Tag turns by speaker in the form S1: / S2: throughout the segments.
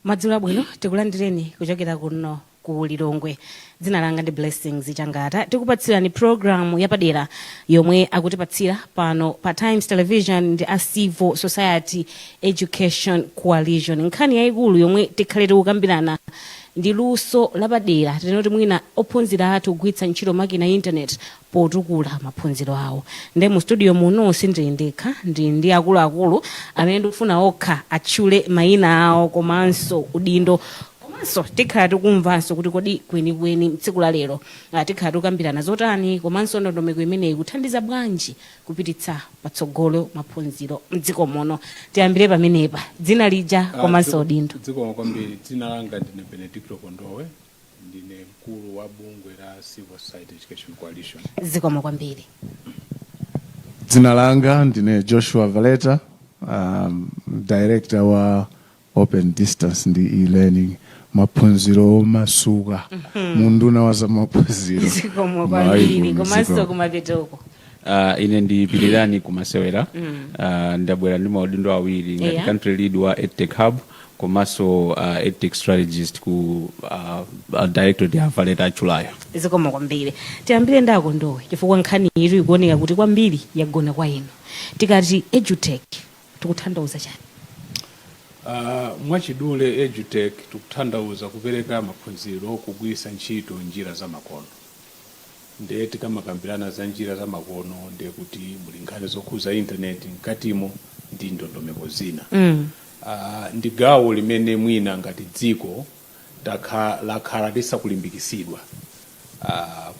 S1: Madzulo abwino tikulandireni kuchokera kuno ku Lilongwe. Dzina langa ndi Blessings Changata. Tikupatsirani program yapadera yomwe akutipatsira pano pa Times Television ndi a Civil Society Education Coalition. Nkhani yayikulu yomwe tikhale tikukambirana ndi luso lapadera tinoti mwina ophunzira athu kugwiritsa ntchito makina internet potukula maphunziro awo. Nde mu studio muno sindiyendekha ndi akuluakulu amene ndikufuna okha atchule mayina awo komanso udindo komanso tikhala tikumvanso kuti kodi kwenikweni tsiku la lero tikhala tikukambirana zotani komanso ndondomeko imeneyi kuthandiza bwanji kupititsa patsogolo maphunziro mdziko muno. Tiyambire pamenepa dzina lija komanso udindo.
S2: Dziko kwambiri dzina langa ndine Benedicto Kondowe, ndine mkulu wa bungwe la Civil Society Education Coalition.
S1: Zikomo kwambiri.
S3: Dzina langa ndine Joshua Valeta, director wa Open Distance ndi e-learning maphunziro masuka munduna wa za maphunziro.
S1: Zikomo kwambiri komanso kumapetoko.
S4: Ine ndi Pilirani Kumasewera, ndabwera ndi maudindo awiri ngati country lead wa EdTech Hub komanso EdTech strategist ku director ya Valeta Achulayo.
S1: Zikomo kwambiri. Tiyambire ndako Ndowe chifukwa nkhani iri ikuoneka kuti kwambiri yagona kwa inu. Tikati EduTech tikutanthauza chani?
S2: Mwachidule EduTech tikutanthauza kupereka maphunziro kugwiritsa ntchito njira za makono. Ndiye tikamakambirana za njira za makono ndiye kuti muli nkhani zokhuza internet mkatimo ndi ndondomeko zina. Ndi gawo limene mwina ngati dziko lakhala lisakulimbikisidwa.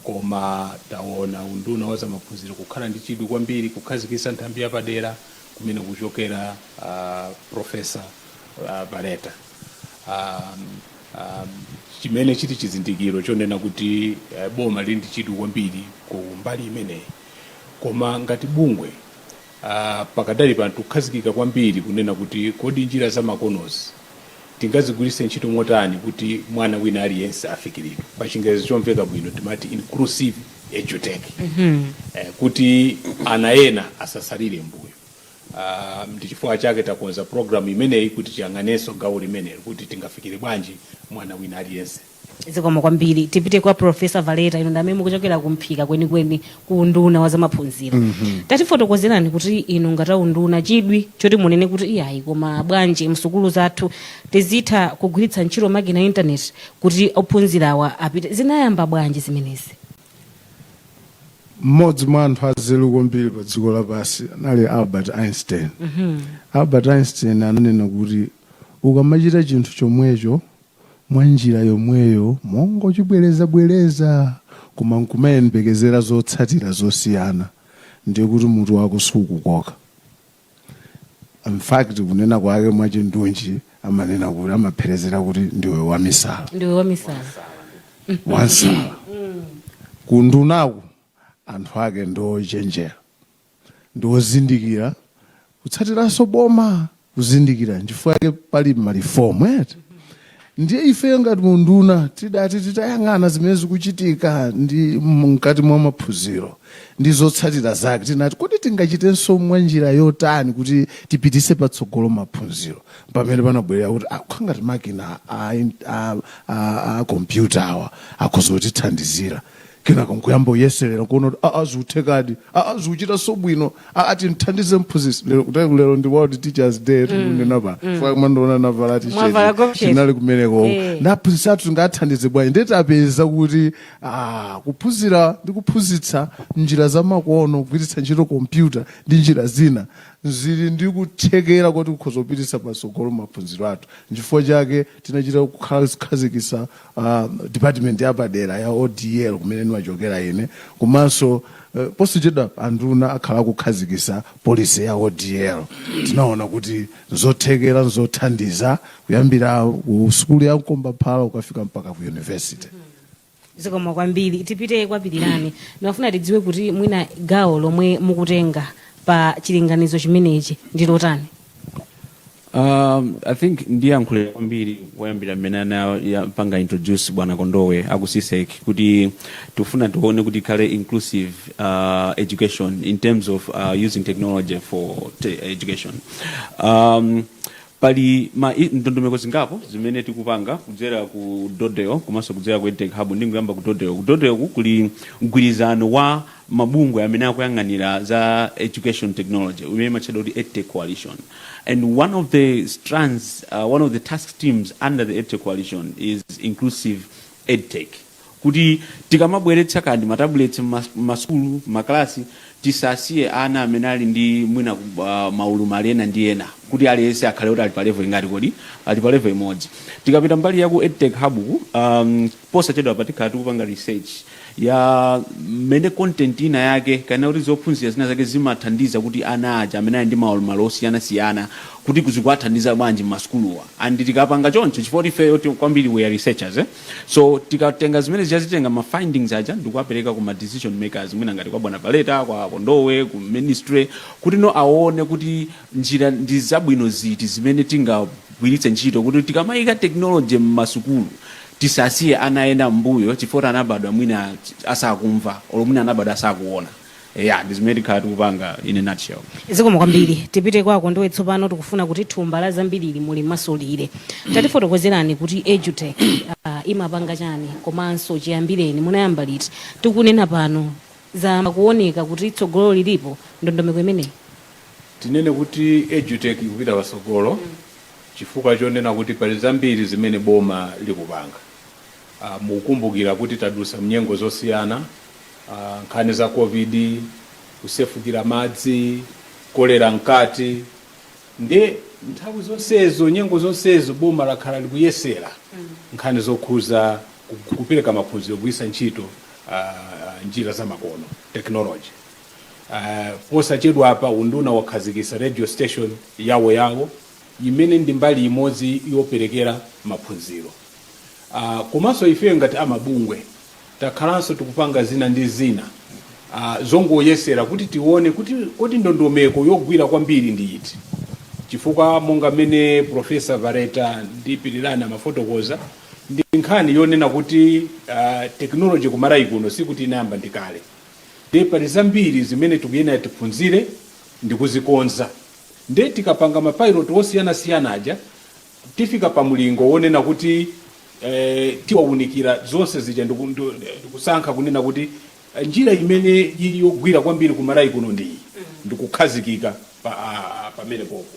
S2: Koma taona unduna wa za maphunziro kukhala ndi chidwi kwambiri kukhazikitsa nthambi yapadera kumene kuchokera Professor Valeta. Chimene chiti chizindikiro chonena kuti boma lili ndi chidwi kwambiri ku mbali imeneyi. Koma ngati bungwe pakadali pano kukhazikika kwambiri kunena kuti kodi njira za makonozi tingazigwiritse ntchito motani kuti mwana wina aliyense afikiridwe. Pa Chingerezi chomveka bwino timati inclusive EduTech. Kuti ana ena asasalire mbuyo. Ndi chifukwa chake takonza program imeneyi kuti tiyang'anenso gawo limeneli kuti tingafikire bwanji mwana wina aliyense.
S1: Zikomo kwambiri. Tipite kwa Professor Valeta ino ndamene mukuchokera kumphika kwenikweni ku unduna wa za maphunziro. Tatifotokozerani kuti inu ngata unduna chidwi choti munene kuti iyayi koma bwanji msukulu zathu tizitha kugwiritsa ntchito makina internet kuti ophunzirawa apite. Zinayamba bwanji zimenezi?
S3: Mmodzi mwa anthu azelu kwambiri pa dziko lapansi anali Albert Einstein. Albert Einstein ananena kuti ukamachita chinthu chomwecho mwa njira yomweyo mongochibwereza koma nkumayembekezera zotsatira zosiyana ndiye kuti mutu wako sukukoka. In fact kunena kwake mwachindunji amanena kuti amapherezera kuti ndiwe wamisala.
S1: Ndiwe wamisala.
S3: Wansala. Kundunaku anthu ake ndochenjera ndozindikira kutsatiranso boma kuzindikira chifukwa yake pali malifomu eti. Ndiye ife ngati munduna tidati titayang'ana zimene zikuchitika ndi mkati mwa maphunziro ndi zotsatira zake tinati kuti tingachitenso mwa njira yotani kuti tipitise patsogolo maphunziro. Pamene panabwerera kuti ngati makina a computer awa akuzotithandizira kenako nkuyamba uyeserera kuona kuti azikuthekadi azikuchita sobwino ati nthandize mphunzisi lero ndi World Teachers Day tikunena pa faka mandoona navala t-shirt chinali kumeneko naphunzitsa athu tingathandize bwanji ndeti apeza kuti kuphunzira ndi kuphunzitsa njira za makono kugwiritsa ntchito computer ndi njira zina zili ndi kuthekera kuti kukhozopitisa patsogolo maphunziro athu. N'chifukwa chake tinachita kukhazikitsa department yapadera ya ODL kumene niwachokera ine komanso posachedwa anduna akhala kukhazikitsa policy ya ODL. Tinaona kuti zothekera zothandiza kuyambira ku sukulu ya Nkombaphala ukafika mpaka ku university.
S1: Zikomo kwambiri. Tipite kwa Pilirani. Ndinafuna tidziwe kuti mwina gawo lomwe mukutenga pa chilinganizo chimenechi ndi lotani?
S4: I think ndiyankhule kwambiri kuyambira mmene panga introduce bwana Kondowe akusisek kuti tufuna tuone kuti kale inclusive education in terms of using technology for education. pali ndondomeko zingapo zimene tikupanga kudzera ku Dodeo komanso kudzera ku EdTech Hub. Ndinguyamba ku Dodeo. Ku Dodeo kuli mgwirizano wa mabungwe amene akuyang'anira za education technology umene matchedwa kuti EdTech Coalition, and one of the strands, one of the task teams under the EdTech Coalition is inclusive EdTech, kuti tikamabweretsa kandi matablets masukulu maklasi tisasiye ana amene ali ndi mwina maulemu alena ndi ena, kuti aliyense akhale kuti ali pa level ingati kodi ali pa level imodzi. Tikapita mbali ya ku EdTech Hub, posachedwa patikhala tikupanga research ya mene content ina yake kana kuti zophunzira zina zake zimathandiza kuti ana aja amene ali ndi maulemu osiyana-siyana kuti kuzikwathandiza bwanji m'masukuluwa. And tikapanga choncho chifukwa ife yoti kwambiri we are researchers, so tikatenga zimene zitazitenga ma findings aja ndikuwapereka ku ma decision makers, mwina ngati kwa Bwana Paleta, kwa Kondowe, ku ministry, kuti no aone kuti njira ndi zabwino ziti zimene tingagwiritse ntchito kuti tikamayika technology m'masukulu tisasiye ana ena mbuyo chifukwa anabadwa mwina asakumva olo mwina anabadwa asakuona. Ndi zimene tikhala tikupanga in a nutshell.
S1: Zikomo kwambiri. Tipite kwako Ndowe tsopano tikufuna kuti thumba la zambiri muli masolire. Tatifotokozerani kuti EduTech imapanga chani komanso chiyambireni munayamba liti. Tikunena pano za kuoneka kuti tsogolo lilipo ndondomeko imeneyi.
S2: Tinene kuti EduTech ikupita patsogolo chifukwa chonena kuti pali zambiri zimene boma likupanga. Mukumbukira kuti tadusa mnyengo zosiyana, nkhani za COVID, kusefukira madzi, kolera mkati, nde nthawi zonsezo nyengo zonsezo boma lakhala likuyesera nkhani zokhuza kupereka maphunziro kugwiritsa ntchito njira za makono technology. Posachedwa apa unduna wakhazikitsa radio station yawo imene ndi mbali imodzi yoperekera maphunziro. Komanso ife ngati amabungwe takhalanso tikupanga zina ndi zina zongoyesera kuti tione kuti ndondomeko yogwira kwambiri ndi iti. Chifukwa monga mene Professor Vareta ndi Pirilani amafotokoza ndi nkhani yonena kuti technology kumalawi kuno sikuti inayamba ndikale. Ndi pali zambiri zimene tikuyenera tiphunzire ndi kuzikonza. Nde tikapanga mapilot osiyana-siyana aja tifika pa mulingo wonena kuti tiwaunikira zonse zija ndikusankha kunena kuti njira imene ili yogwira kwambiri kumalawi kuno ndi ndikukhazikika pamene popo.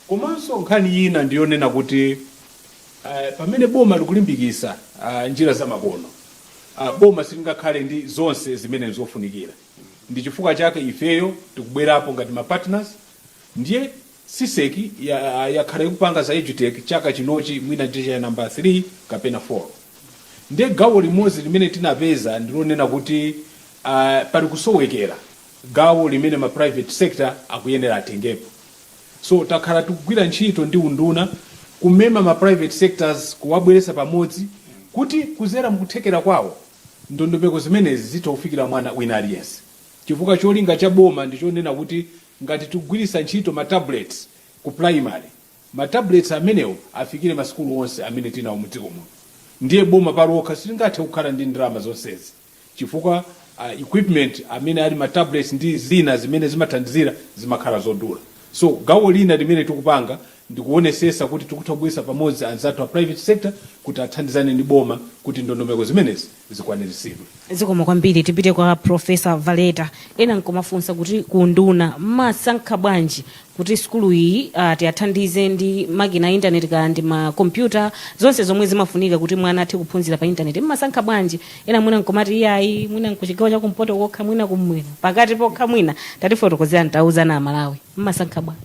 S2: Komanso nkhani ina ndiyonena kuti pamene boma likulimbikitsa njira za makono, boma silingakhale ndi zonse zimene zofunikira. Ndi chifukwa chake ifeyo tikubwerapo ngati ma partners, ndiye siseki yakhala ikupanga za EduTech chaka chinochi mwina ndiye number 3 kapena 4. Ndiye gawo limodzi limene tinapeza ndilonena kuti pali kusowekera gawo limene ma private sector akuyenera atengepo. So takhala tikugwira ntchito ndi unduna kumema ma private sectors kuwabweretsa pamodzi kuti kuzera mkuthekera kwawo ndondomeko zimenezi zitofikira mwana wina aliyense. Chifukwa cholinga cha boma ndichonena kuti ngati tikugwiritsa ntchito ma tablets ku primary, ma tablets amenewo afikire masukulu onse amene tinawo mdziko muno. Ndiye boma palokha silingathe kukhala ndi ndalama zonsezi chifukwa equipment amene ali ma tablets ndi zina zimene zimathandizira zimakhala zodula. So gawo lina limene tikupanga ndikuonesesa kuti tikuthabwisa pamodzi anzathu a private sector kuti athandizane ndi boma kuti ndondomeko zimenezi zikwaniritsidwe.
S1: Zikomo kwambiri. Tipite kwa Professor Valeta. Ena nkomafunsa kuti kunduna masankha bwanji kuti skulu iyi tiathandize ndi makina internet kandi ma computer zonse zomwe zimafunika kuti mwana athe kuphunzira pa internet. Masankha bwanji? Ena mwina nkomati iyayi mwina nkuchigawo cha kumpoto kokha mwina kumwera pakati pokha mwina tatifotokozera ntauza na Malawi. Masankha bwanji?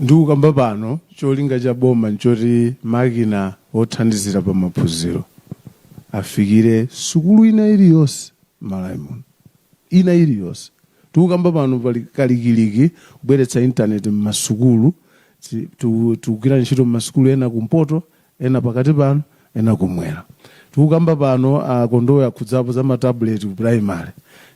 S3: Ndikukamba pano cholinga cha boma nchoti makina othandizira pa maphunziro afikire sukulu ina iliyonse Malawi muno, ina iliyonse. Tikukamba pano pali kalikiliki kubweretsa internet m'masukulu, tikugwira ntchito m'masukulu ena kumpoto, ena pakati pano, ena kumwera. Tikukamba pano Kondowe akhudzapo za matablet ku primary.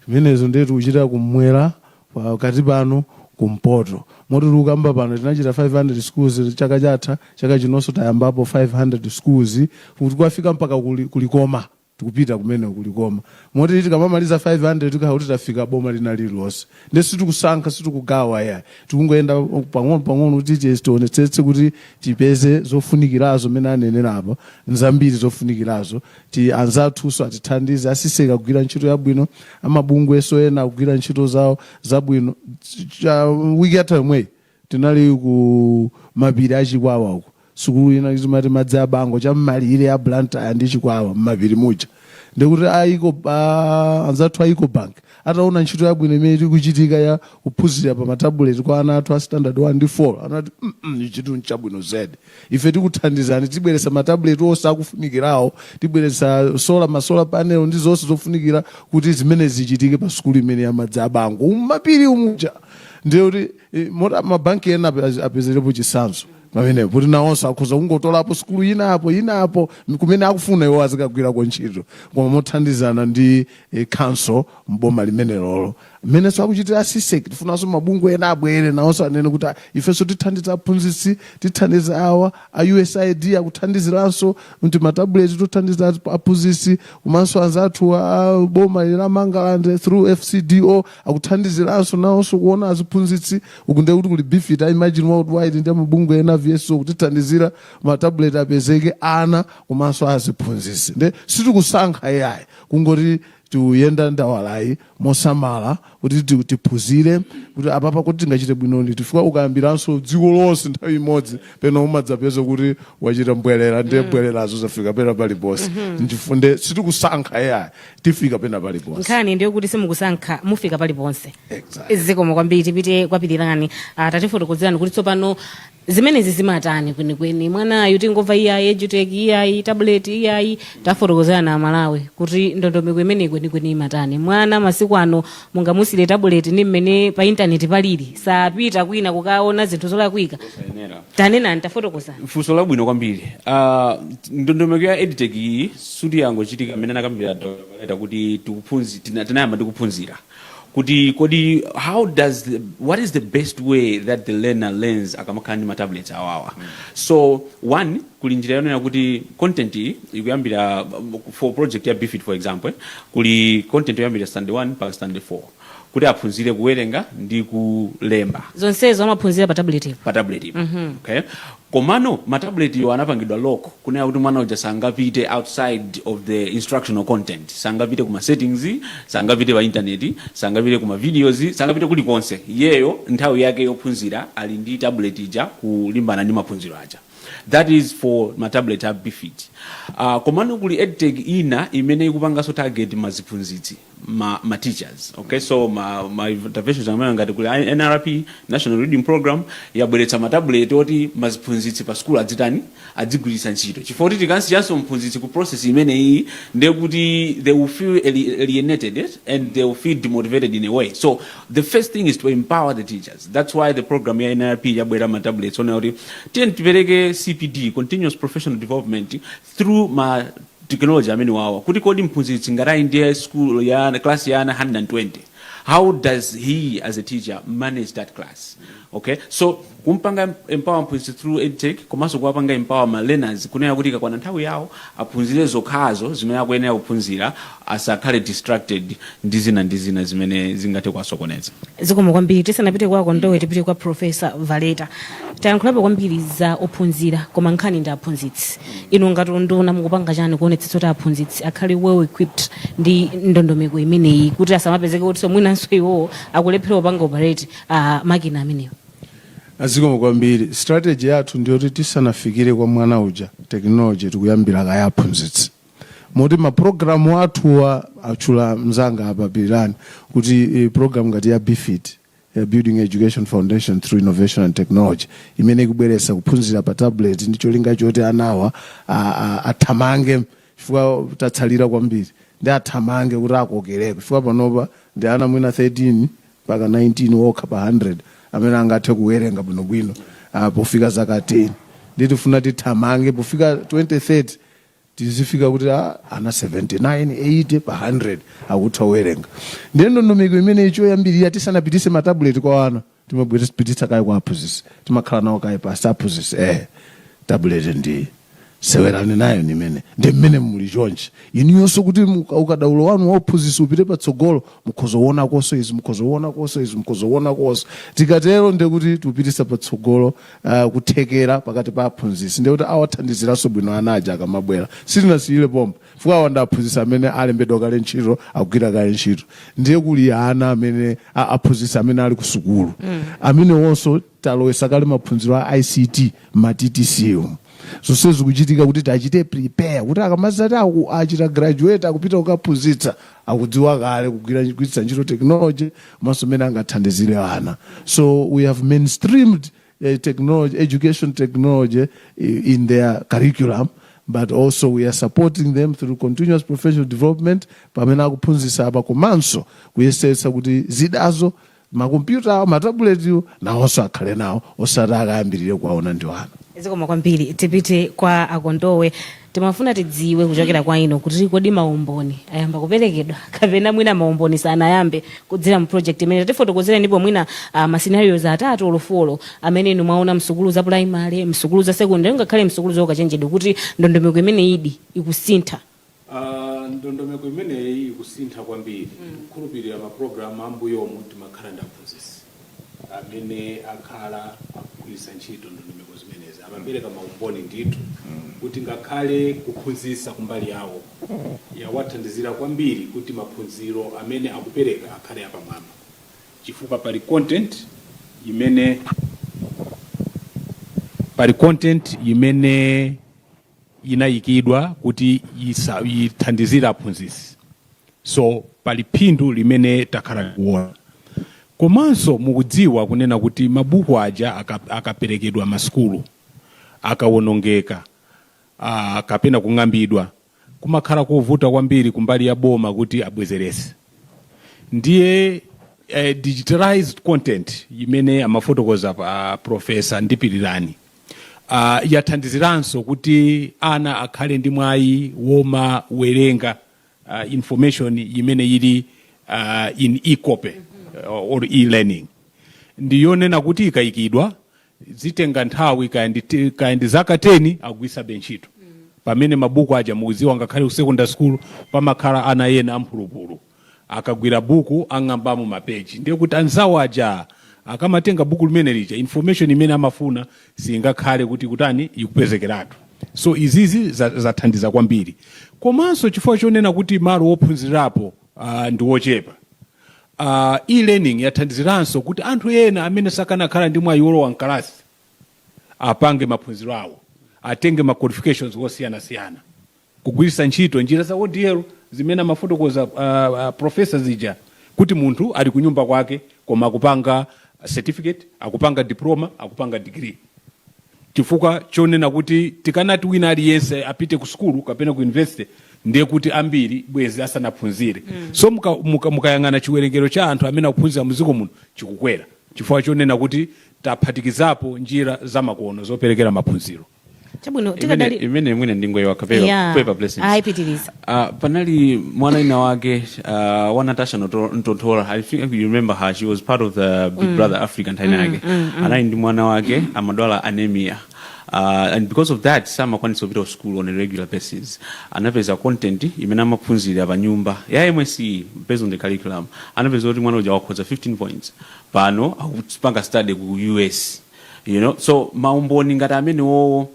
S3: Zimenezo ndiye tikuchita kumwera pakati pano kumpoto. Moti tikukamba pano tinachita 500 schools chaka chinonso tayambapo 500 schools kuti kwafika mpaka kulikoma tikupita kumene kulikoma moti tikamamaliza 500 tikauti tafika boma lina lililonse ndi situkusankha situkugawa ya tikungoenda pang'ono kuti tionetsetse kuti tipeze zofunikirazo mene anenera apa nzambiri zofunikirazo ti anzathuso atithandize asiseka kugwira ntchito yabwino amabungwe ena kugwira ntchito zawo zabwino wiki yatha yomweyi tinali ku mapiri achikwawa uko sukulu ina izimati madzi abango cham'malire ya Blantyre ndi Chikwawa m'mapiri muja ndikuti anzathu a Ecobank ataona ntchito yabwino imene ikuchitika ya kuphunzira pa matabuleti kwa ana athu a standard 1 ndi 4 anati chinthu chabwino zedi ife tikuthandizani tibweresa matabuleti onse akufunikirawo tibweresa masola panel ndi zonse zofunikira kuti zimene zichitike pa sukulu imene ya madzi abango m'mapiri umuja ndikuti mabanki ena apezerepo chitsanzo pamene kuti nawonso akhoza kungotolapo sukulu inapo kumene akufuna iwo azikagwirako ntchito koma mothandizana ndi council mboma limene lolo mmenenso akuchitira asiseki tifunanso mabungwe ena abwere nawonso anene kuti ifenso tithandiza aphunzitsi tithandiza awa a USAID akuthandiziranso kuti matabuleti tothandiza aphunzitsi komanso anzathu a boma la Mangalande through FCDO akuthandiziranso nawonso kuona aziphunzitsi ukunde kuti kuli BFIT imagine worldwide ndi mabungwe ena VSO kutithandizira matabuleti apezeke ana komanso aziphunzitsi nde situkusankha yayi kungoti tuyenda ndawalayi mosamala kuti tiphunzire kuti apapa kuti tingachite bwinoni tifika ukayambiranso dziko lonse nthawi imodzi peno umadzapeza kuti wachita mbwerera ndiye mbwererazo zafika pena paliponse ndifunde situkusankha yayi tifika pena paliponse
S1: nkhani ndiyo kuti simukusankha mufika paliponse
S3: exactly.
S1: zikomo kwambiri tipite kwapitirani tatifotokozerani kuti tsopano zimenezi zimatani kwenikweni mwanayu tingomva iyayi EduTech iyayi tablet iyayi tafotokozerana Malawi kuti ndondomeko imene kwenikweni imatani mwana masiku ano mungamusile tablet ni mmene pa internet palili sapita kwina kukaona zinthu zolakwika tanenani tafotokozana
S4: funso labwino kwambiri ndondomeko ya EduTech iyi suti yangochitika mmene anakambira Dr. kuti tinayamba tikuphunzira kuti kodi what is the best way that the learner learns akamakhala ndi matablets awawa so one kuli njira yonena kuti content ikuyambira for project ya BFIT for example kuli content yoyambira standard 1 mpaka standard 4 kuti aphunzire kuwerenga ndi kulemba
S1: zonsezo amaphunzira pa tablet
S4: okay komano matablet yo anapangidwa lock kunena kuti mwana uja sangapite outside of the instructional content sangapite kuma settings sangapite pa internet sangapite kuma videos sangapite kulikonse yeyo nthawi yake yophunzira ali ndi tablet ija kulimbana ndi maphunziro aja that is for matablet a BFIT komano kuli EduTech ina imene ikupangaso target maziphunzitsi ma teachers okay so my interventions amene ngati kuli NRP National Reading Program yabweretsa matablet oti maziphunzitsi pa school adzigwiritsa ntchito chifukwa kuti tikansiyanso mphunzitsi ku process imene iyi ndiye kuti they will feel alienated and they will feel demotivated in a way so the first thing is to empower the teachers that's why the program ya NRP yabwera matablets ona kuti tipereke CPD continuous professional development through ma technology amene wawa kuti kodi mphunzitsi ngati ndiye school ya class ya 120 how does he as a teacher manage that class okay so kumpanga empower mphunzitsi through EduTech komanso kuwapanga empower ma learners kunena kuti kakwana nthawi yawo aphunzire zokhazo zimene akuyenera kuphunzira asakhale distracted ndi zina zimene zingathe kuwasokoneza
S1: zikomo kwambiri tisanapite kwako ndowe tipite kwa Professor Valeta tayankhulapo kwambiri za ophunzira koma nkhani ndi aphunzitsi inu ngati nduna mukupanga chani kuonetsetsa kuti aphunzitsi akhale well equipped ndi ndondomeko imeneyi kuti asamapezeke kuti mwinanso iwo akulephera kupanga operate makina amenewo
S3: azikomo kwambiri strategy yathu ndiyoti tisanafikire kwa mwana uja technology tikuyambira kaya aphunzitsi moti maprogramu athuwa achula mzanga apa Pirirani kuti program ngati ya BFIT Building Education Foundation through Innovation and Technology imene ikubweretsa kuphunzira pa tablet ndi cholinga choti anawa athamange chifukwa tatsalira kwambiri ndi athamange kuti akokereke chifukwa panopa ndi ana mwina 13 mpaka 19 wokha pa 100 amene angathe kuwerenga bwinobwino pofika zaka 10 ndi tifuna tithamange pofika 2030 tizifika kuti ana 79 80 pa 100 akutha kuwerenga ndiye ndondomeko imene ichoyambirira tisanapitise matabuleti kwa ana timabwera tipitisa kaye kwa aphunzitsi timakhala nawo kaye pa aphunzitsi tabuleti ndi sewerani nayo nimene ndi mmene muli chonchi iniyonso kuti ukadaulo wanu waophunzitsi upite patsogolo mukhozoona koso izi mukhozoona koso izi mukhozoona koso tikatero ndekuti tupitisa patsogolo kuthekera pakati pa aphunzitsi ndekuti awathandiziranso bwino anaja akamabwera sitinasiyire pomwe fuka wanda aphunzitsi amene alembedwa kale ntchito akugwira kale ntchito ndiye kuli ana amene aphunzitsi amene ali ku sukulu amene wonso talowesa kale maphunziro a ICT ma TTC zonse zikuchitika kuti tachite prepare kuti akamazati achita graduate akupita kukaphunzitsa akudziwa kale kugwiritsa ntchito technology maso mene angathandizire ana. So we have mainstreamed technology, education technology in their curriculum, but also we are supporting them through continuous professional development pamene akuphunzitsa apa komanso kuyesetsa kuti zidazo makompyuta matabuleti nawonso akhale nawo osati akayambirire kuwaona ndi ana.
S1: Zikoma kwambiri tipite kwa akondowe timafuna tidziwe kuchokera kwa inu kuti kodi maumboni ayamba kuperekedwa kapena mwina maumboni sanayambe kudzera mu project imene tifotokozera ndipo mwina mascenarios atatu olofolo amene inu mwaona msukulu za primary msukulu za secondary ngakhale msukulu zokachenjedwe kuti ndondomeko imene idi ikusintha.
S2: Ndondomeko imene ikusintha kwambiri kukhulupirira maprogramu ambuyo omwe timakhala ndi aphunzitsi amene akhala akugwiritsa ntchito ndondomeko zimenezi amapereka maumboni ndithu kuti ngakhale kuphunzitsa kumbali yawo yawathandizira kwambiri kuti maphunziro amene akupereka akhale apamwamba chifukwa pali content imene inayikidwa kuti ithandizira aphunzitsi, so pali phindu limene takhala kuona. Komanso mukudziwa kunena kuti mabuku aja akaperekedwa masukulu akawonongeka kapena kung'ambidwa kumakhala kovuta kwambiri kumbali ya boma kuti abwezerese. Ndiye digitalized content imene amafotokoza Professor Ndipirirani yathandiziranso kuti ana akhale ndi mwayi woma werenga information imene ili in e-copy or e-learning. Ndiyonena kuti ikayikidwa zitenga nthawi kaendi zaka 10 agwisa benchito pamene mabuku aja mukudziwa ngakhale ku secondary school pamakhala ana ena amphulupulu akagwira buku ang'ambamo mapeji ndiye kuti anzawo aja akamatenga buku limene lija information imene amafuna singakhale kuti kutani ikupezekeratu. So izizi zathandiza kwambiri. Komanso chifukwa chonena kuti malo wophunzirapo ndi wochepa. E-learning yathandiziranso kuti anthu ena amene sakanakhala ndi mwayi wolowa mkalasi apange maphunziro awo atenge ma qualifications wosiyana-siyana kugwiritsa ntchito njira za ODL zimene amafotokoza professor zija kuti munthu ali kunyumba kwake koma akupanga certificate, akupanga diploma, akupanga degree. Chifukwa chonena kuti tikanati wina aliyense apite ku skulu kapena ku university ndiye kuti ambiri bwezi asanaphunzire. So mukayang'ana chiwerengero cha anthu amene akuphunzira muziko muno chikukwera chifukwa chonena kuti taphatikizapo njira zamakono zoperekera maphunziro.
S1: Chabwino tikadali
S4: imene mwine ndingoyewa kapera blessings.
S1: Aipitiriza.
S4: Panali mwana ina wake wa Natasha Ntontora. I think you remember her. She was part of the Big Brother Africa ntainake. Anali ndi mwana wake amadwala anemia. And because of that, some akwanitsa kupita school on a regular basis. Anapeza content imene amaphunzira pa nyumba ya MSc based on the curriculum. Anapeza kuti mwana uja wakhoza 15 points. Pano akupanga study ku US. You know, so maumboni ngati amene wo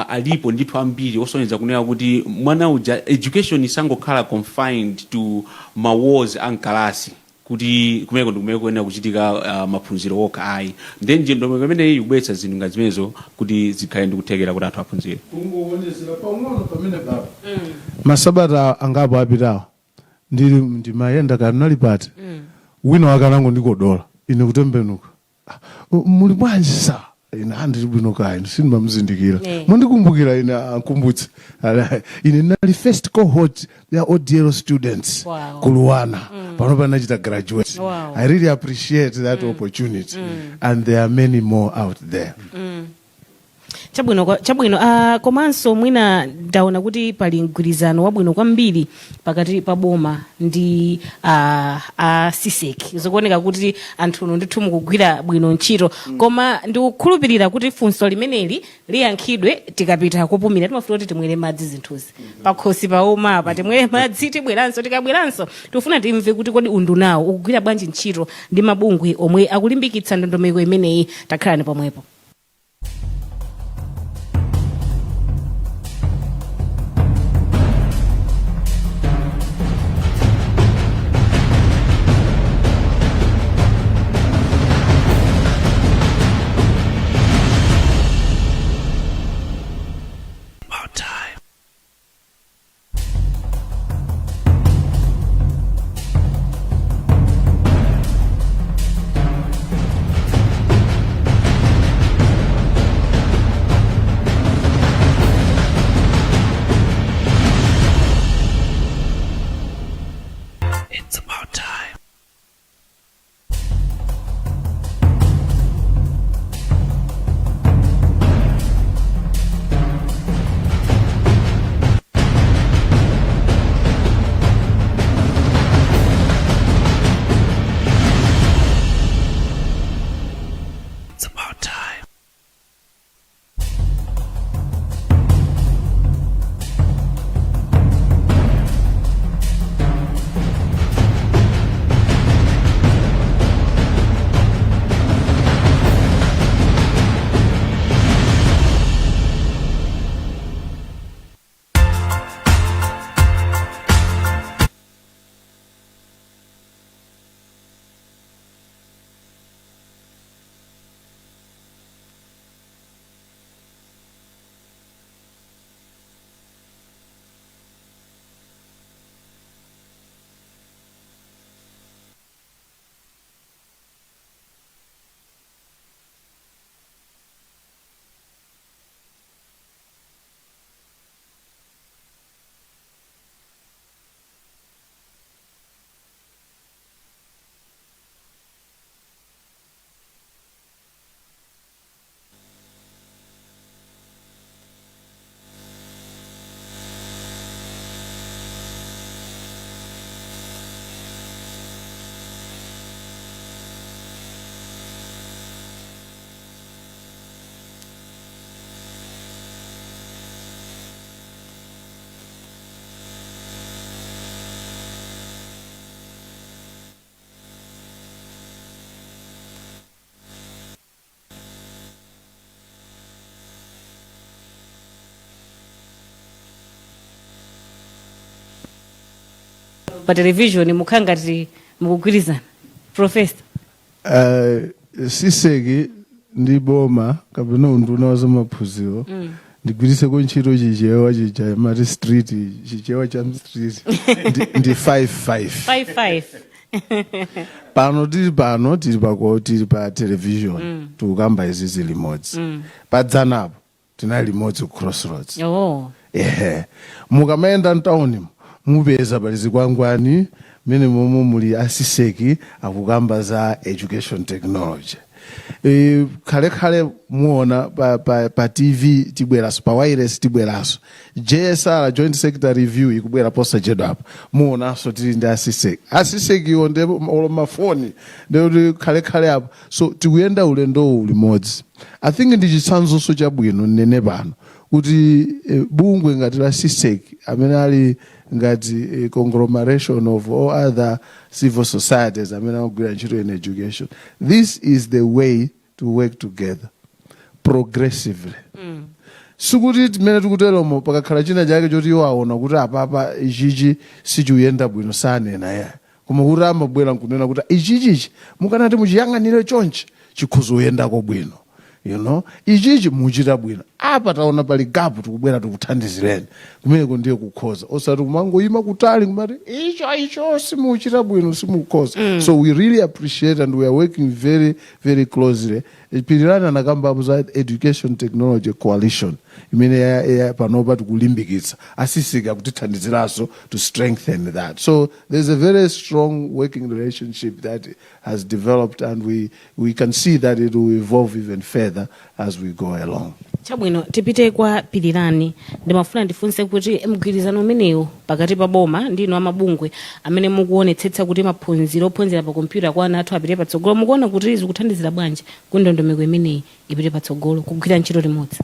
S4: alipo ndithu ambiri osonyeza kunena kuti mwana uja education isangokhala confined to mawozi ankalasi kuti kumeko ndikumekuena kuchitika maphunziro okha ayi then ndomwe imene ikubweretsa zinthu ngati zimenezo kuti zikhale ndikuthekera kuti anthu aphunzire.
S3: Kungoonjezera pang'ono pamene baba masabata angapo apitawo ndimayenda kati nalipati wina wakanango ndikodola ine kutembenuka muli bwanji sa ine andiri bwino kayi sindimamuzindikira mondikumbukira ine ankumbutse ine nali first cohort ya ODL students kuluwana pano panachita graduate. I really appreciate that opportunity and there are many more out there.
S1: chabwino komanso mwina ndaona kuti pali mgwirizano wabwino kwambiri pakati pa boma ndi CSEC zikuoneka kuti anthuno ndithu mukugwira bwino ntchito koma ndikukhulupirira kuti funso limeneli liyankhidwe tikapita kupumira timafuna kuti timwere madzi zinthuzi pakhosi paoma apa timwere madzi tibweranso tikabweranso tikufuna timve kuti kodi undunawo ukugwira bwanji ntchito ndi mabungwe omwe akulimbikitsa ndondomeko imeneyi takhalani pomwepo. Pa television mukhangati mukugwirizana Professor
S3: CSEC ndi boma kapena unduna wa zamaphunziro ndigwirise ko ntchito chichewa chicha mati street chichewa cha street ndi 55 pano tili pa television tukamba izi limodzi padzanapo tina limodzi ku Crossroads mukamaenda mtauni mupeza pali zikwangwani mene momwe muli CSEC akukamba za education technology. Khale muona pa TV tibweraso pa wireless tibweraso JSR Joint Sector Review ikubwera posa jedwapo muonaso tili ndi CSEC iwo ndi mafoni ndi khale apo so tikuyenda ulendo ulimodzi. I think ndi chitsanzo chabwino nene pano kuti bungwe ngati la CSEC amene ali ngati conglomeration of all other civil societies amene akugwira ntchito in education. This is the way to work together progressively. Sikuti timene tikuteromo pakakhala china chake choti iwo aona kuti apapa ichichi sichiyenda bwino sanena ya koma kuti amabwera nkunena kuti ichichi mukanati muchiyang'anire chonchi chikhoza kuyendako bwino. You know, ichichi muchita bwino. apa taona pali gapu tikubwera tikuthandizireni kumeneko ndiye kukhoza osati kumangoyima kutali kumati icho simuchita bwino simukhoza. So we really appreciate and we are working very very closely. Pirirani anakambapo za Education Technology Coalition imene panopa tikulimbikitsa asisika kutithandiziraso to strengthen that. So there's a very strong working relationship that has developed, and we can see that it will evolve even further as we go along.
S1: Chabwino tipite kwa Pirirani, ndimafuna ndifunse kuti mgwirizano umenewu pakati pa boma ndino amabungwe amene mukuonetsetsa kuti maphunziro ophunzira pa kompyuta kwa ana athu apite patsogolo, mukuona kuti zikuthandizira bwanji kuti ndondomeko imeneyi ipite patsogolo kugwira ntchito limodzi?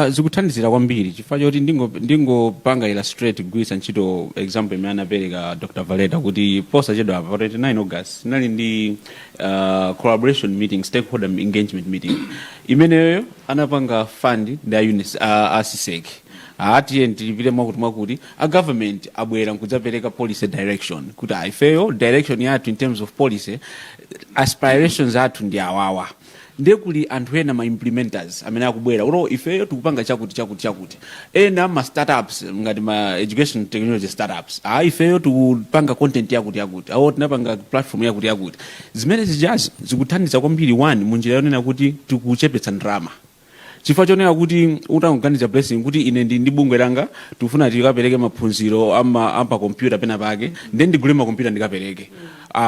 S4: Zikuthandizira kwambiri chifukwa choti ndingopanga illustrate kugwiritsa ntchito example imene anapereka Dr. Valeta kuti posachedwa pa 29 August nali ndi collaboration meeting, stakeholder engagement meeting imeneyo anapanga fund ndi asisek atiye tilipire mwakuti a government abwera nkudzapereka policy direction kuti ifeyo direction yathu in terms of policy aspirations athu ndi awawa ndiye kuli anthu ena ma implementers amene akubwera ulo ifeyo tikupanga chakuti ena ma startups ngati ma education technology startups ifeyo tikupanga content yakuti awo tinapanga platform yakuti zimene zijazi zikuthandiza kwambiri one munjira yonena kuti tikuchepetsa ndrama chifukwa chonena kuti utakuganiza blessing kuti ine ndi bungwe langa tikufuna tikapereke maphunziro apa computer pena pake ndiye ndigule makompyuta ndikapereke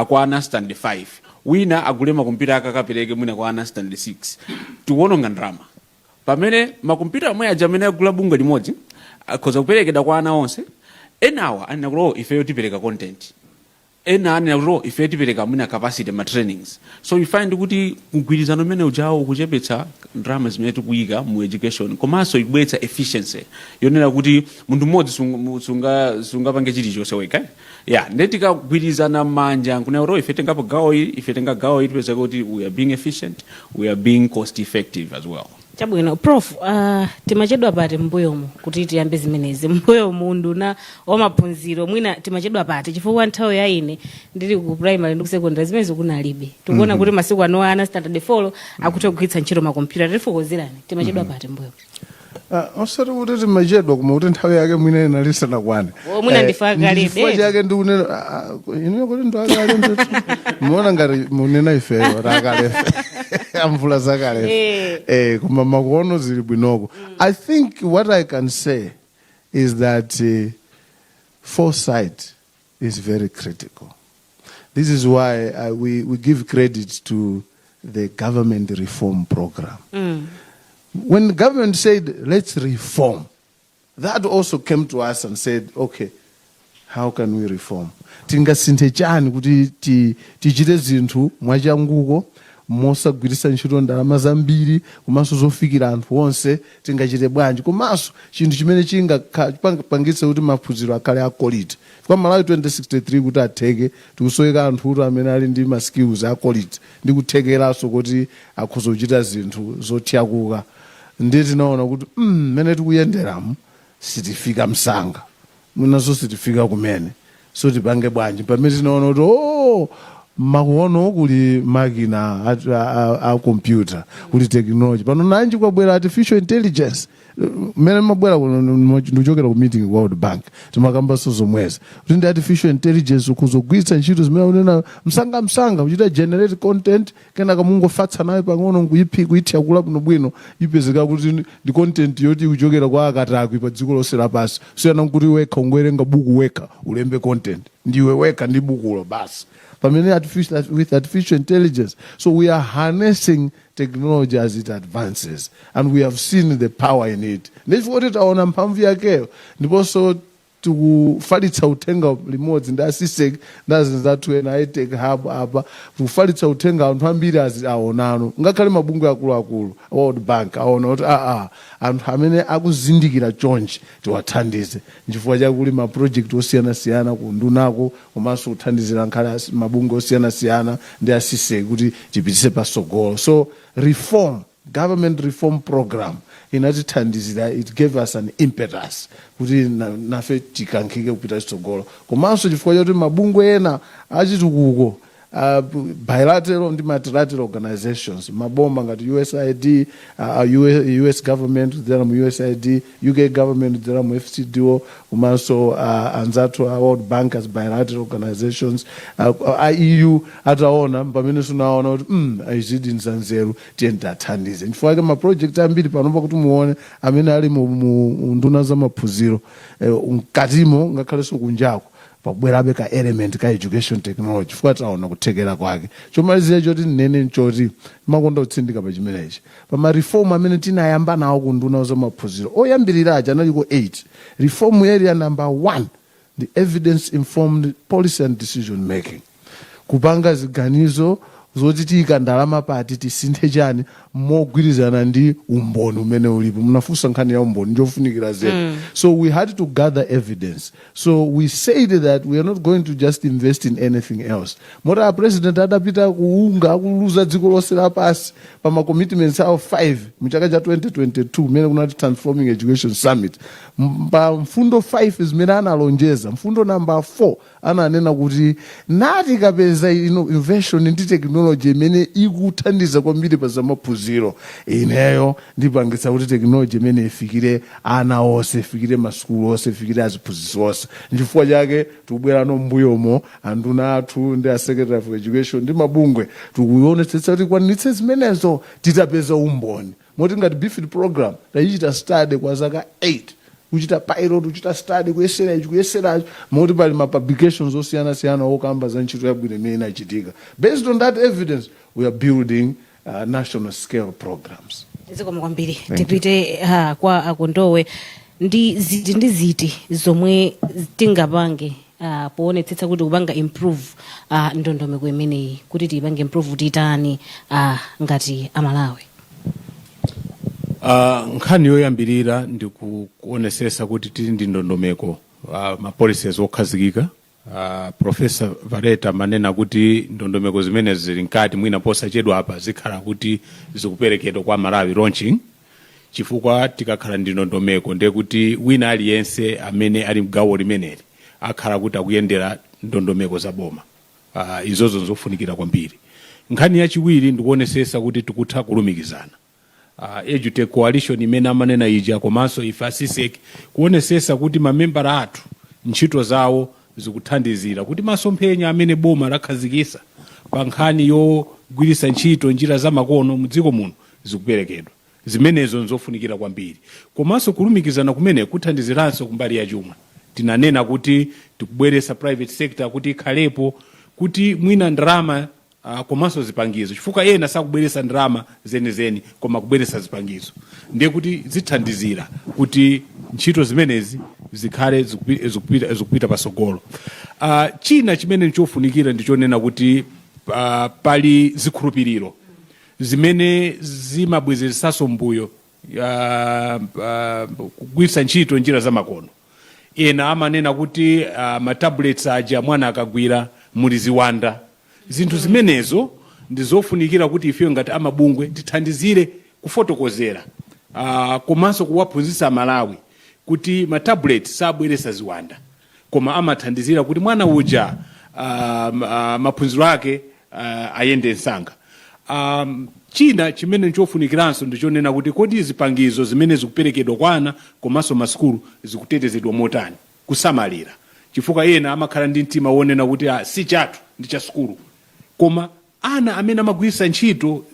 S4: kwa ana stand 5 wina agule makompyuta akapereke mwina kwa ana stand 6 tikuononga ndrama pamene makompyuta amwe aja amene agula bungwe limodzi akhoza kuperekedwa kwa ana onse enawa anena kuti ifeyo tipereka content ena anena kuti ifeyo tipereka mwina capacity ma trainings. So you find kuti mgwirizano umene ujawo ukuchepetsa ndrama zimene tikuyika mu education komanso ikubweretsa efficiency yonena kuti munthu mmodzi sungapange chilichonse weka ndiye tikagwirizana manja nkunena kuti ife tengapo gawo ili ife tenga gawo ili tipeza kuti we are being efficient, we are being cost effective as well.
S1: Chabwino Prof, timachedwa pati mbuyomu kuti tiyambe zimenezi mbuyomu nduna wamaphunziro mwina timachedwa pati chifukwa nthawi ya ine ndili ku primary ndi ku secondary zimene zikunalibe tikuona kuti masiku ano ana standard 4 akuti kugwiritsa ntchito makompyuta tifokozerani timachedwa pati mbuyomu?
S3: Osati kuti timachedwa koma kuti nthawi yake mwina inalisana kwane
S1: mwina ndifaka libe
S3: chifukwa chake ndi unena ine kuti ndo akale ndoti muona ngati munena ifeyo rakale amvula zakale koma makuono zili bwinoko. I think what I can say is that foresight is very critical. This is why we give credit to the government reform program. When the government said, let's reform, that also came to us and said, okay, how can we reform? Tingasinthe chani kuti tichite zinthu mwachanguko mosagwiritsa ntchito ndalama zambiri komanso zofikira anthu onse tingachite bwanji komanso chinthu chimene chingapangitse kuti maphunziro akhale a quality. Kwa Malawi 2063 kuti atheke tikusoeka anthu amene ali ndi ma skills a quality ndi kuthekeranso kuti akhoza kuchita zinthu zotyakuka. Ndiye tinaona kuti mmene tikuyenderamu sitifika msanga munazo sitifika kumene so tipange bwanji pamene tinaona kuti makuono kuli makina a computer kuli technology pano nanji kwabwera artificial intelligence mene mabwera ndichokera ku meeting World Bank timakambanso zomwezi kuti ndi artificial intelligence ukuzogwiritsa ntchito zimene unena msanga kuchita generate content kenaka mungofatsa nayo pang'ono kuyithakula bwinobwino ipezeka kuti ndi content yoti kuchokera kwa akatakwi pa dziko lonse lapansi siyana kuti wekha ungowerenga buku wekha ulembe content ndiwe wekha ndi bukulo basi pamene with artificial intelligence. So we are harnessing technology as it advances and we have seen the power in it. Ndifoti taona mphamvu yakeyo ndiponso tikufalitsa uthenga limodzi ndi asisek ndazinzathu ena iTech Hub apa tikufalitsa uthenga anthu ambiri aonano ngakhale mabungwe akuluakulu World Bank aona kuti anthu amene akuzindikira chonchi tiwathandize chifukwa chakuli ma project osiyanasiyana kundunako komanso kuthandizira nkhale mabungwe osiyanasiyana ndi asisek kuti tipitise pasogolo. So government reform program inatithandizira, it gave us an impetus kuti nafe tikankhike kupita chitsogolo komanso chifukwa choti mabungwe ena achitukuko bilateral ndi multilateral organizations maboma ngati USAID, US government kudzera mu USAID, UK government kudzera mu FCDO, komanso anzathu a World Bank as bilateral organizations, EU ataona pamene sunaona kuti izidi nzanzeru tiyenda athandize. Chifukwa ma project ambiri panopa kuti muone amene ali mu nduna za maphunziro mkatimo ngakhalenso kunjako pabwerabe ka element ka education technology chifukwa taona kuthekera kwake. Chomalizira choti nene nchoti makonda kutsindika pa chimenechi pama reform amene tinayamba nawo ku nduna za maphunziro oyambirira aja analiko 8. Reform area number 1, the evidence informed policy and decision making, kupanga ziganizo zoti tiyika ndalama pati tisinthe chani mogwirizana ndi umboni umene ulipo. Munafunsa nkhani ya umboni njofunikira zetu. So we had to gather evidence. So we said that we are not going to just invest in anything else. Mota president adapita kuunga akuluza dziko lonse lapasi pama commitments awo 5 muchaka cha 2022 mene kunati transforming education summit. Pa mfundo 5 zimene analonjeza, mfundo number 4 ananena kuti nati kapeza innovation ndi technology imene ikuthandiza kwambiri pa zamaphunziro ineyo ndipangitsa kuti technology imene ifikire ana onse, ifikire masukulu onse, ifikire aziphunzitsi onse. Chifukwa chake tubwera no mbuyomo anduna athu ndi a secretary for education ndi mabungwe tikuonetsetsa kuti kwanitse zimenezo titapeza umboni. Moti ngati BEFIT program tayichita study kwa zaka 8 kuchita pilot, kuchita study, kuyesera moti pali ma publications osiyana okamba za ntchito yabwino imene inachitika. Based on that evidence we are building national scale programs.
S1: Zikomo kwambiri tipite kwa akondowe ndi ziti zomwe tingapange poonetsetsa kuti kupanga improve ndondomeko imeneyi kuti tipange improve titani ngati amalawi.
S2: Nkhani yoyambirira ndi kuonesesa kuti tili ndi ndondomeko ma policies okhazikika. Professor Vareta manena kuti ndondomeko zimene zili nkati mwina posachedwa apa zikhala kuti zikuperekedwa kwa Malawi launching. Chifukwa tikakhala ndi ndondomeko ndiye kuti wina aliyense amene ali mgawo limeneli akhala kuti akuyendera ndondomeko za boma. Izozo nzofunikira kwambiri. Nkhani yachiwiri ndikuonesesa kuti tikutha kulumikizana. EduTech coalition imene amanena ija komanso ife asisek kuonesesa kuti mamembala athu ntchito zawo zikuthandizira kuti masomphenya amene boma lakhazikisa pa nkhani yogwiritsa ntchito njira za makono mu dziko muno zikuperekedwa. Zimenezo nzofunikira kwambiri. Komanso kulumikizana kumene kuthandiziranso kumbali ya chuma. Tinanena kuti tikubweretsa private sector kuti ikhalepo kuti mwina ndalama komanso zipangizo. Chifukwa yena sakubweretsa ndalama zenizeni koma kubweretsa zipangizo. Ndiye kuti zithandizira kuti ntchito zimenezi zikhale zikupita pasogolo. China chimene nchofunikira ndichonena kuti pali zikhulupiriro zimene zimabwezeresanso mbuyo kugwiritsa ntchito njira za makono. Ena amanena kuti matablets aja mwana akagwira muli ziwanda. Zinthu zimenezo ndizofunikira kuti ife ngati amabungwe tithandizire kufotokozera komanso kuwaphunzitsa Malawi kuti matablet sabweretsa ziwanda koma amathandizira kuti mwana uja maphunziro ake ayende msanga. China chimene nchofunikiranso ndichonena kuti kodi zipangizo zimene zikuperekedwa kwa ana komanso masukulu zikutetezedwa motani kusamalira. Chifukwa yena amakhala ndi mtima wonena kuti si chathu ndi cha sukulu. Koma ana amene amagwiritsa ntchito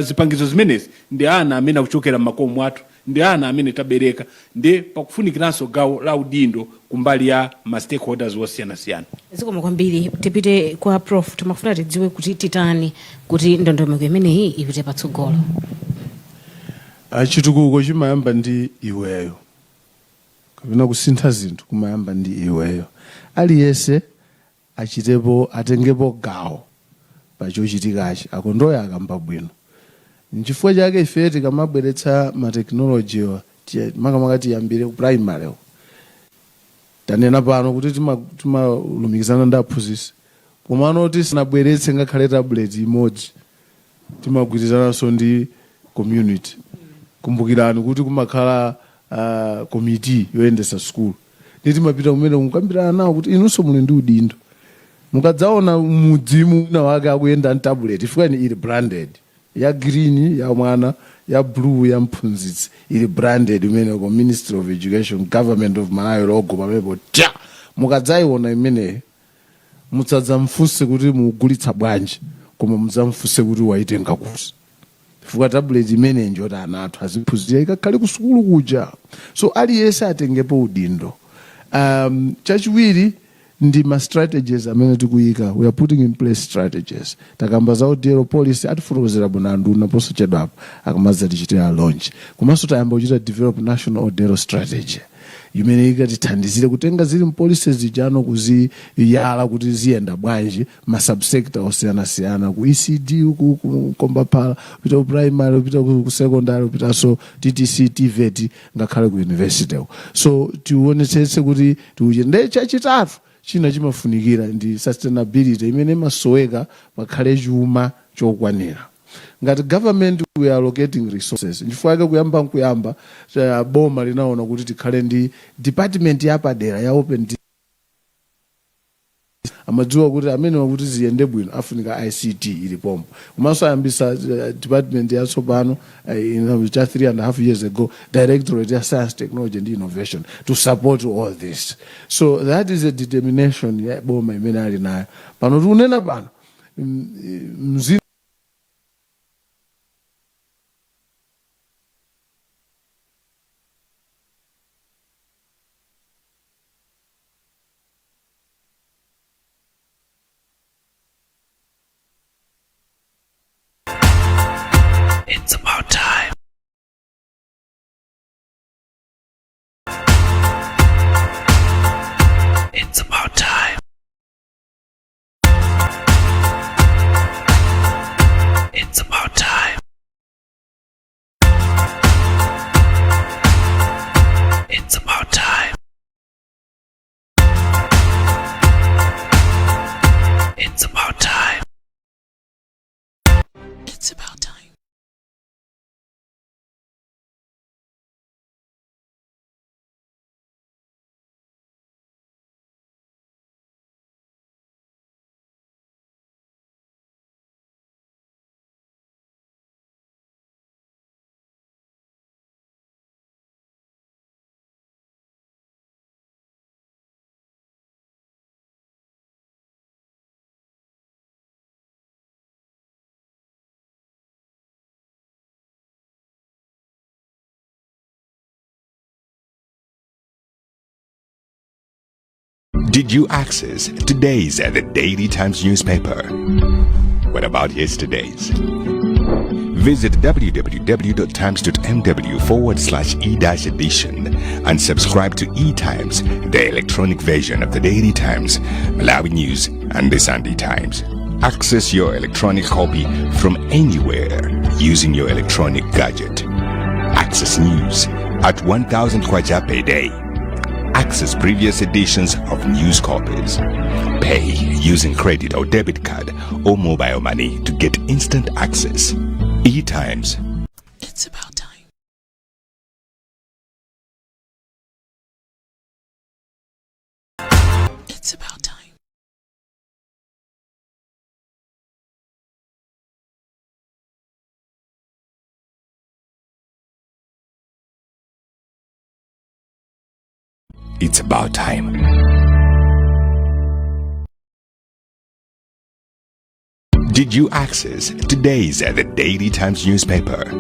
S2: zipangizo zimenezi ndi ana amene akuchokera m'makomo athu, ndi ana amene tabereka, ndi pakufunikiranso gawo la udindo kumbali ya ma stakeholders osiyanasiyana.
S1: Zikomo kwambiri tipite kwa Prof timafuna tidziwe kuti titani kuti ndondomeko imeneyi ipite patsogolo.
S3: Chitukuko chimayamba ndi iweyo. Kapena kusintha zinthu kumayamba ndi iweyo. Aliyense achitepo atengepo gawo pachochitikachi akondoya akamba bwino. Nchifukwa chake ife tikamabweretsa ma technology makamaka tiyambire ku primary. Tanena pano kuti timalumikizana ndi aphunzitsi. Komano tisanabweretse ngakhale tablet imodzi timagwirizananso ndi community. Kumbukirani kuti kumakhala committee yoyendesa school. Ndi timapita kumene kukambirana nawo kuti inunso muli ndi udindo. mukadzaona mudzimu na wake akuyenda ntabuleti ifukani ili branded ya green ya mwana ya blue ya mphunzitsi ili branded imene ko Ministry of Education Government of Malawi logo pamene cha mukadzaiona imene mutsadzamfunse kuti mugulitsa bwanji koma mudzamfunse kuti waitenga kuti fuka tablet imene njoti ana athu aziphunzira ikakhale ku sukulu kuja so aliyense atengepo udindo. Chachiwiri ndi ma strategies amene tikuyika, we are putting in place strategies. Takamba za odero policy atifotokozera bwana nduna poso chedwapo akamaza tichitira launch komanso tayamba kuchita develop national odero strategy imene ikatithandizire kutenga zili mpolicies zijano kuziyala kuti ziyenda bwanji ma subsector osiyanasiyana ku ECD ku Kombaphala kupita ku primary kupita ku secondary kupita so TTC TVET ngakhale ku university. So tionetsetse kuti tiuchende chachitatu china chimafunikira ndi sustainability imene masoweka pakhale chuma chokwanira. Ngati government we are allocating resources nchifukwa kuyamba boma linaona kuti tikhale ndi department yapadera ya open amadziwa kuti amene wakuti ziyende bwino afunika ICT ilipompo komanso ayambisa department yatsopano cha 3.5 years ago Directorate ya Science Technology and Innovation to support all this. So that is a determination ya boma imene ali nayo pano tikunena pano mzina
S5: It's about time. It's about time. It's about time. It's about time. It's about time. It's about time.
S6: Did you access today's The Daily Times newspaper? What about yesterday's? Visit www.times.mw/e-edition and subscribe to E-Times, the electronic version of the Daily Times, Malawi News, and the Sunday Times. Access your electronic copy from anywhere using your electronic gadget. Access news at 1,000 kwacha per day. Access previous editions of news copies. Pay using credit or debit card or mobile money to get instant access. E-Times.
S5: It's about time. It's about time.
S6: It's about time. Did you access today's The Daily Times newspaper?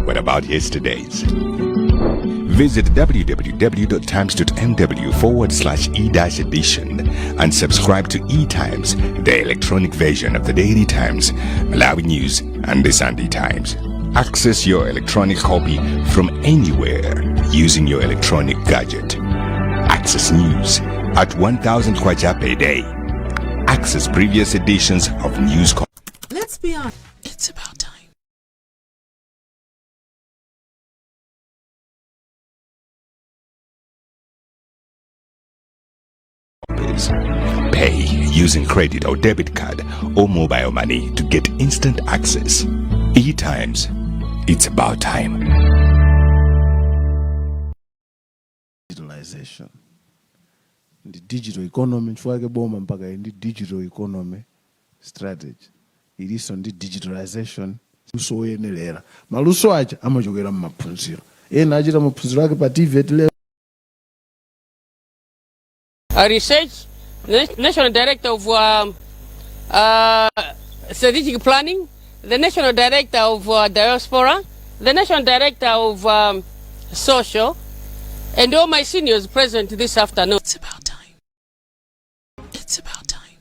S6: What about yesterday's? Visit www.times.mw/e-edition and subscribe to E-Times, the electronic version of the Daily Times, Malawi News, and the Sunday Times. Access your electronic copy from anywhere using your electronic gadget. Access news at 1,000 kwacha per day. Access previous editions of news.
S5: Let's be honest. It's about time.
S6: Pay using credit or debit card or mobile money to get instant access. E-Times. It's about time.
S3: Digitalization. ndi digital economy, chifukwa chake boma mpaka ndi digital economy strategy, iliso ndi digitalization luso oyenelera. Maluso aja amachokera m'maphunziro, ena achita maphunziro ake pa TVET leo.
S7: Research, National Director of Strategic Planning, the National Director of Diaspora, the National Director of Social, and all my seniors present this afternoon.
S5: It's about time. It's about time.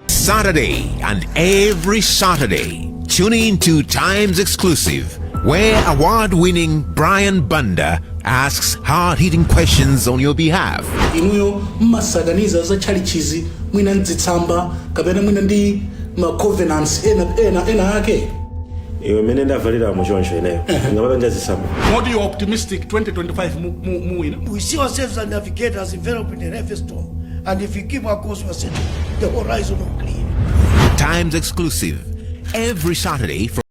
S8: Saturday and every Saturday, tune in to Times Exclusive, where award-winning Brian Bunda asks hard-hitting questions on your behalf.
S9: Inuyo masaganiza za chalichizi mwina nzitsamba kapena mwina ndi ma covenants ena yake.
S10: Iwe menenda valida muchoncho ineyo. Ngababa njazisamba.
S9: What are you optimistic 2025 muwina?
S11: We see ourselves as navigators enveloped in a heavy storm. And if we keep our course, we're set, the horizon will clear.
S8: Times Exclusive, every Saturday from